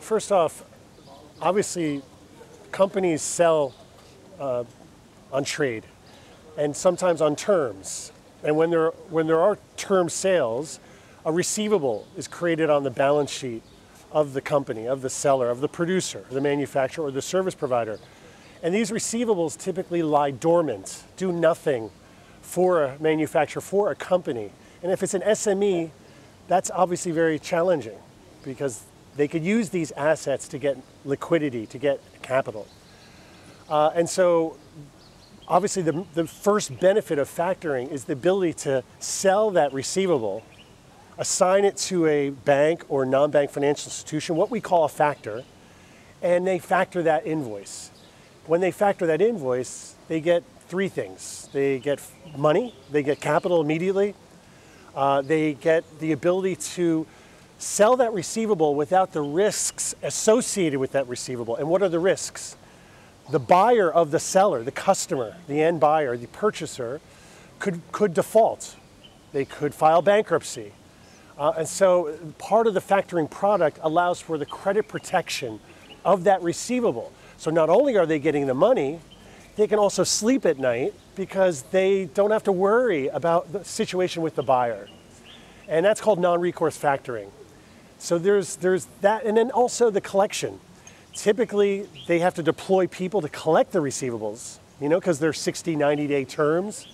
first off, obviously companies sell on trade and sometimes on terms. And when there are term sales, a receivable is created on the balance sheet of the company, of the seller, of the producer, the manufacturer, or the service provider. And these receivables typically lie dormant, do nothing for a manufacturer, for a company. And if it's an SME, that's obviously very challenging because they could use these assets to get liquidity, to get capital. And so obviously the first benefit of factoring is the ability to sell that receivable, assign it to a bank or non-bank financial institution, what we call a factor, and they factor that invoice. When they factor that invoice, they get three things. They get money, they get capital immediately, they get the ability to sell that receivable without the risks associated with that receivable. And what are the risks? The buyer of the seller, the customer, the end buyer, the purchaser, could default. They could file bankruptcy. And so part of the factoring product allows for the credit protection of that receivable. So not only are they getting the money, they can also sleep at night because they don't have to worry about the situation with the buyer. And that's called non-recourse factoring. So there's that, and then also the collection. Typically, they have to deploy people to collect the receivables, because they're 60, 90-day terms.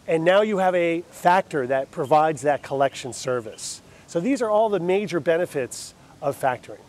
And now you have a factor that provides that collection service. So these are all the major benefits of factoring.